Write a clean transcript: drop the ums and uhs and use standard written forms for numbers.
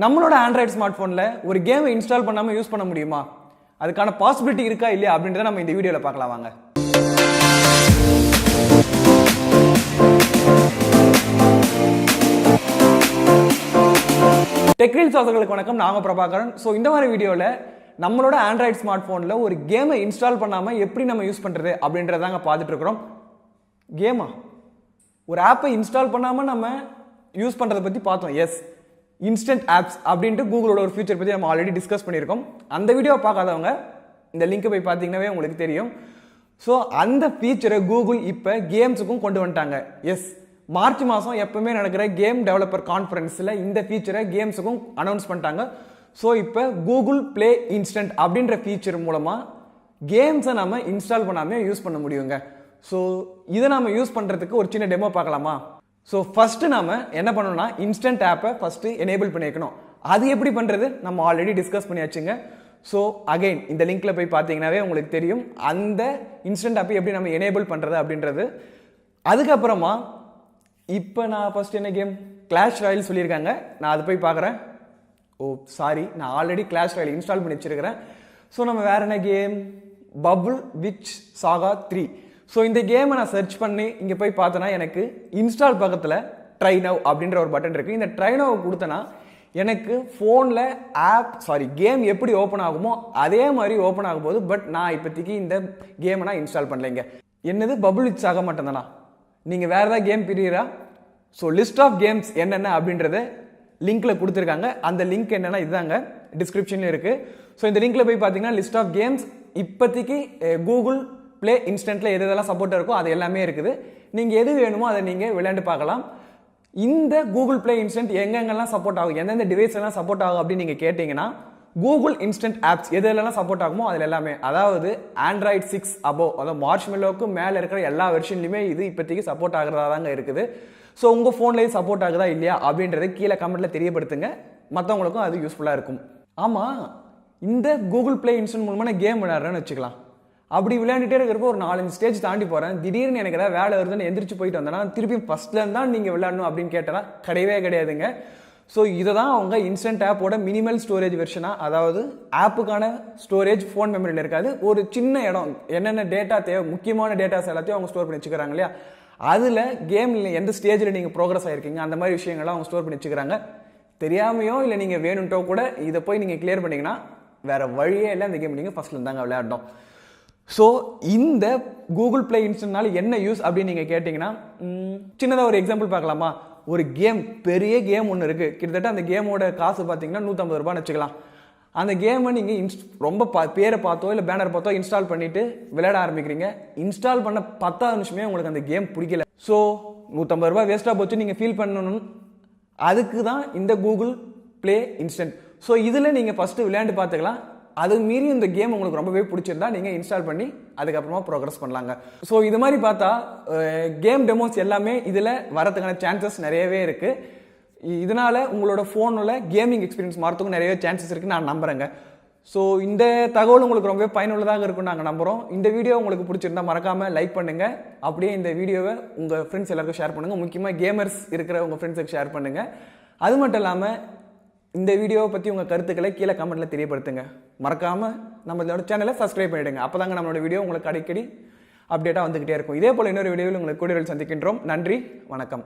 நம்மளோட Android smart ஃபோனில் ஒரு கேமை இன்ஸ்டால் பண்ணாமல் யூஸ் பண்ண முடியுமா? அதுக்கான பாசிபிலிட்டி இருக்கா இல்லையா அப்படின்றத நம்ம இந்த வீடியோவில் பார்க்கலாம் வாங்க. TechReels வாசகர்களுக்கு வணக்கம், நான் பிரபாகரன். ஸோ இந்த மாதிரி வீடியோவில் நம்மளோட ஆண்ட்ராய்டு ஸ்மார்ட் ஃபோனில் ஒரு கேமை இன்ஸ்டால் பண்ணாமல் எப்படி நம்ம யூஸ் பண்ணுறது அப்படின்றதாங்க பார்த்துட்டு இருக்கிறோம். கேமா ஒரு ஆப்பை இன்ஸ்டால் பண்ணாமல் நம்ம யூஸ் பண்ணுறதை பற்றி பார்த்தோம். எஸ், இன்ஸ்டன்ட் ஆப்ஸ் அப்படின்ட்டு கூகுளோட ஒரு ஃபியூச்சர் பற்றி நம்ம ஆல்ரெடி டிஸ்கஸ் பண்ணியிருக்கோம். அந்த வீடியோவை பார்க்காதவங்க இந்த லிங்கை போய் பார்த்தீங்கன்னாவே உங்களுக்கு தெரியும். ஸோ அந்த ஃபீச்சரை கூகுள் இப்போ கேம்ஸுக்கும் கொண்டு வந்துட்டாங்க. எஸ், மார்ச் மாதம் எப்பவுமே நடக்கிற கேம் டெவலப்பர் கான்ஃபரன்ஸில் இந்த ஃபீச்சரை கேம்ஸுக்கும் அனௌன்ஸ் பண்ணிட்டாங்க. ஸோ இப்போ கூகுள் ப்ளே இன்ஸ்டன்ட் அப்படின்ற ஃபீச்சர் மூலமாக கேம்ஸை நம்ம இன்ஸ்டால் பண்ணாமல் யூஸ் பண்ண முடியுங்க. ஸோ இதை நம்ம யூஸ் பண்ணுறதுக்கு ஒரு சின்ன டெமோ பார்க்கலாமா? ஸோ ஃபஸ்ட்டு நம்ம என்ன பண்ணணும்னா இன்ஸ்டன்ட் ஆப்பை ஃபஸ்ட்டு எனேபிள் பண்ணி வைக்கணும். அது எப்படி பண்ணுறது நம்ம ஆல்ரெடி டிஸ்கஸ் பண்ணியாச்சுங்க. ஸோ அகைன் இந்த லிங்க்ல போய் பார்த்தீங்கன்னாவே உங்களுக்கு தெரியும் அந்த இன்ஸ்டன்ட் ஆப்பை எப்படி நம்ம எனேபிள் பண்ணுறது அப்படின்றது. அதுக்கப்புறமா இப்போ நான் ஃபஸ்ட் என்ன கேம் கிளாஷ் ராயல் சொல்லியிருக்காங்க, நான் அதை போய் பார்க்குறேன். ஓ சாரி, நான் ஆல்ரெடி கிளாஷ் ராயல் இன்ஸ்டால் பண்ணி வச்சிருக்கிறேன். ஸோ நம்ம வேற என்ன game, Bubble Witch Saga 3. So இந்த கேமை நான் சர்ச் பண்ணி இங்கே போய் பார்த்தேன்னா எனக்கு இன்ஸ்டால் பக்கத்தில் ட்ரை நவ் அப்படின்ற ஒரு பட்டன் இருக்குது. இந்த ட்ரை நவ் கொடுத்தேன்னா எனக்கு ஃபோனில் கேம் எப்படி ஓப்பன் ஆகுமோ அதே மாதிரி ஓப்பன் ஆகும்போது. பட் நான் இப்போதைக்கு இந்த கேமை நான் இன்ஸ்டால் பண்ணலைங்க. என்னது பபுள் விச் ஆக மாட்டேன் தானா? நீங்கள் வேறு ஏதாவது கேம் பிரியரா? ஸோ லிஸ்ட் ஆஃப் கேம்ஸ் என்னென்ன அப்படின்றத லிங்க்கில் கொடுத்துருக்காங்க. அந்த லிங்க் என்னென்னா இதுதாங்க, டிஸ்கிரிப்ஷன்லையும் இருக்குது. ஸோ இந்த லிங்க்கில் போய் பார்த்தீங்கன்னா லிஸ்ட் ஆஃப் கேம்ஸ் இப்போதைக்கு கூகுள் ப்ளே இன்ஸ்டன்ட்டில் எது எதெல்லாம் சப்போர்ட் இருக்கோ அது எல்லாமே இருக்குது. நீங்கள் எது வேணுமோ அதை நீங்கள் விளையாண்டு பார்க்கலாம். இந்த கூகுள் ப்ளே இன்ஸ்டன்ட் எங்கெங்கெல்லாம் சப்போர்ட் ஆகும், எந்தெந்த டிவைஸ் எல்லாம் சப்போர்ட் ஆகும் அப்படின்னு நீங்கள் கேட்டிங்கன்னா கூகுள் இன்ஸ்டன்ட் ஆப்ஸ் எது எல்லாம் சப்போர்ட் ஆகுமோ அதில் எல்லாமே, அதாவது ஆண்ட்ராய்டு 6 அபோவ், அதாவது மார்ஷ்மெல்லோவுக்கு மேலே இருக்கிற எல்லா வெர்ஷன்லையுமே இது இப்போதைக்கு சப்போர்ட் ஆகிறதா தாங்க இருக்குது. ஸோ உங்கள் ஃபோன்லேயும் சப்போர்ட் ஆகுதா இல்லையா அப்படின்றத கீழே கமெண்ட்டில் தெரியப்படுத்துங்க, மற்றவங்களுக்கும் அது யூஸ்ஃபுல்லாக இருக்கும். ஆமாம், இந்த கூகுள் ப்ளே இன்ஸ்டன்ட் மூலமாக நான் கேம் விளையாடுறேன்னு வச்சுக்கலாம். அப்படி விளையாண்டுட்டே இருக்கிறப்போ ஒரு 4-5 ஸ்டேஜ் தாண்டி போகிறேன், திடீர்னு எனக்கு ஏதாவது வேலை வருதுன்னு எந்திரிச்சு போயிட்டு வந்தேன்னா திருப்பி ஃபஸ்ட்லேருந்து தான் நீங்கள் விளையாடணும் அப்படின்னு கேட்டால் கிடையவே கிடையாதுங்க. ஸோ இதை தான் அவங்க இன்ஸ்டன்ட் ஆப்போட மினிமல் ஸ்டோரேஜ் வெர்ஷனாக, அதாவது ஆப்புக்கான ஸ்டோரேஜ் ஃபோன் மெமரியில் இருக்காது, ஒரு சின்ன இடம் என்னென்ன டேட்டா தேவை, முக்கியமான டேட்டாஸ் எல்லாத்தையும் அவங்க ஸ்டோர் பண்ணி வச்சுக்கிறாங்க இல்லையா. அதில் கேமில் எந்த ஸ்டேஜில் நீங்கள் ப்ரோக்ரஸ் ஆகிருக்கீங்க அந்த மாதிரி விஷயங்கள்லாம் அவங்க ஸ்டோர் பண்ணி வச்சுக்கிறாங்க. தெரியாமையோ இல்லை நீங்கள் வேணுன்ட்டோ கூட இதை போய் நீங்கள் கிளியர் பண்ணிங்கன்னா வேறு வழியே இல்லை, அந்த கேம் நீங்கள் ஃபஸ்ட்டில் இருந்தாங்க விளையாடணும். ஸோ இந்த கூகுள் ப்ளே இன்ஸ்டன்ட்னால என்ன யூஸ் அப்படின்னு நீங்கள் கேட்டிங்கன்னா, சின்னதாக ஒரு எக்ஸாம்பிள் பார்க்கலாமா? ஒரு கேம், பெரிய கேம் ஒன்று இருக்குது, கிட்டத்தட்ட அந்த கேமோட காசு பார்த்தீங்கன்னா 150 ரூபான்னு வச்சுக்கலாம். அந்த கேமை நீங்கள் ரொம்ப பேரை பார்த்தோ இல்லை பேனர் பார்த்தோ இன்ஸ்டால் பண்ணிவிட்டு விளையாட ஆரம்பிக்கிறீங்க. இன்ஸ்டால் பண்ண 10 நிமிஷமே உங்களுக்கு அந்த கேம் பிடிக்கல. ஸோ 150 ரூபா வேஸ்ட்டாக போச்சு நீங்கள் ஃபீல் பண்ணணும். அதுக்கு தான் இந்த கூகுள் ப்ளே இன்ஸ்டன்ட். ஸோ இதில் நீங்கள் ஃபஸ்ட்டு விளையாண்டு பார்த்துக்கலாம். அது மீறி இந்த கேம் உங்களுக்கு ரொம்பவே பிடிச்சிருந்தா நீங்கள் இன்ஸ்டால் பண்ணி அதுக்கப்புறமா ப்ரோக்ரஸ் பண்ணலாங்க. ஸோ இது மாதிரி பார்த்தா கேம் டெமோஸ் எல்லாமே இதில் வரதுக்கான சான்சஸ் நிறையவே இருக்குது. இதனால் உங்களோட ஃபோனில் கேமிங் எக்ஸ்பீரியன்ஸ் மாறத்துக்கும் நிறையவே சான்சஸ் இருக்குன்னு நான் நம்புகிறேங்க. ஸோ இந்த தகவல் உங்களுக்கு ரொம்பவே பயனுள்ளதாக இருக்குன்னு நாங்கள் நம்புகிறோம். இந்த வீடியோ உங்களுக்கு பிடிச்சிருந்தா மறக்காமல் லைக் பண்ணுங்கள். அப்படியே இந்த வீடியோவை உங்கள் ஃப்ரெண்ட்ஸ் எல்லாருக்கும் ஷேர் பண்ணுங்கள். முக்கியமாக கேமர்ஸ் இருக்கிற உங்கள் ஃப்ரெண்ட்ஸுக்கு ஷேர் பண்ணுங்கள். அது மட்டும் இல்லாமல் இந்த வீடியோவை பற்றி உங்கள் கருத்துக்களை கீழே கமெண்ட்டில் தெரியப்படுத்துங்க. மறக்காமல் நம்மளோட சேனலை சப்ஸ்கிரைப் பண்ணிவிடுங்க. அப்போ தாங்க நம்மளோட வீடியோ உங்களுக்கு அடிக்கடி அப்டேட்டாக வந்துக்கிட்டே இருக்கும். இதே போல் இன்னொரு வீடியோவில் உங்களுக்கு கூடிய சந்திக்கின்றோம். நன்றி, வணக்கம்.